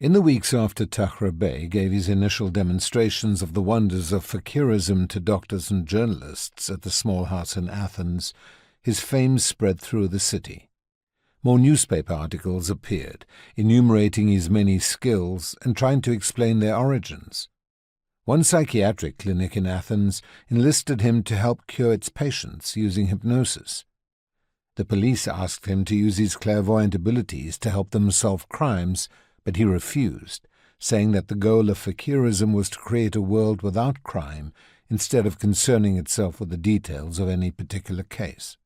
In the weeks after Tahra Bey gave his initial demonstrations of the wonders of fakirism to doctors and journalists at the small house in Athens, his fame spread through the city. More newspaper articles appeared, enumerating his many skills and trying to explain their origins. One psychiatric clinic in Athens enlisted him to help cure its patients using hypnosis. The police asked him to use his clairvoyant abilities to help them solve crimes, but he refused, saying that the goal of fakirism was to create a world without crime instead of concerning itself with the details of any particular case.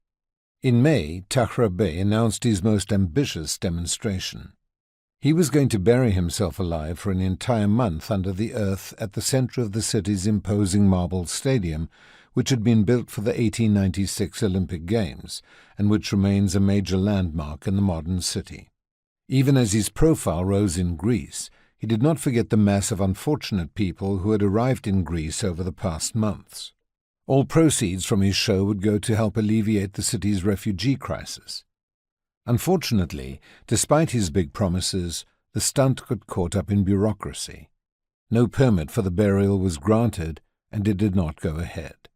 In May, Tahra Bey announced his most ambitious demonstration. He was going to bury himself alive for an entire month under the earth at the center of the city's imposing marble stadium, which had been built for the 1896 Olympic Games, and which remains a major landmark in the modern city. Even as his profile rose in Greece, he did not forget the mass of unfortunate people who had arrived in Greece over the past months. All proceeds from his show would go to help alleviate the city's refugee crisis. Unfortunately, despite his big promises, the stunt got caught up in bureaucracy. No permit for the burial was granted, and it did not go ahead.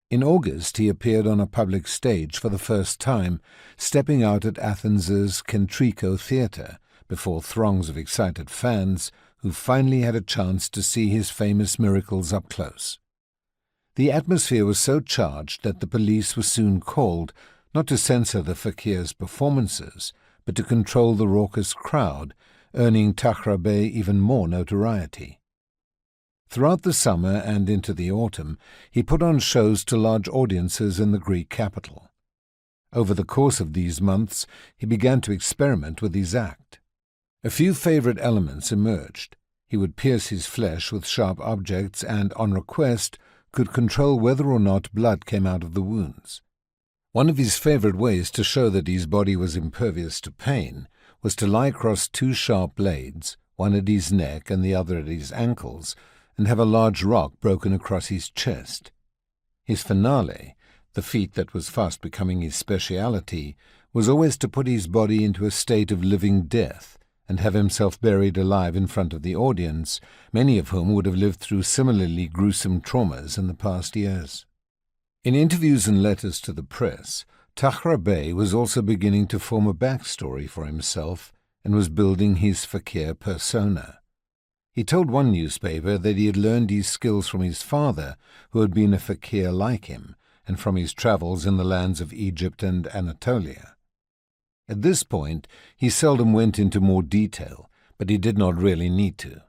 In August, he appeared on a public stage for the first time, stepping out at Athens's Kentriko Theatre before throngs of excited fans who finally had a chance to see his famous miracles up close. The atmosphere was so charged that the police were soon called, not to censor the fakir's performances, but to control the raucous crowd, earning Tahra Bey even more notoriety. Throughout the summer and into the autumn, he put on shows to large audiences in the Greek capital. Over the course of these months, he began to experiment with his act. A few favorite elements emerged. He would pierce his flesh with sharp objects and, on request, could control whether or not blood came out of the wounds. One of his favorite ways to show that his body was impervious to pain was to lie across two sharp blades, one at his neck and the other at his ankles, and have a large rock broken across his chest. His finale, the feat that was fast becoming his speciality, was always to put his body into a state of living death and have himself buried alive in front of the audience, many of whom would have lived through similarly gruesome traumas in the past years. In interviews and letters to the press, Tahra Bey was also beginning to form a backstory for himself and was building his fakir persona. He told one newspaper that he had learned his skills from his father, who had been a fakir like him, and from his travels in the lands of Egypt and Anatolia. At this point, he seldom went into more detail, but he did not really need to.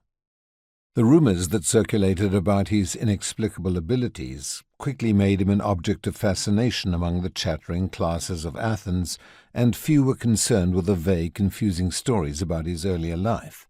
The rumors that circulated about his inexplicable abilities quickly made him an object of fascination among the chattering classes of Athens, and few were concerned with the vague, confusing stories about his earlier life.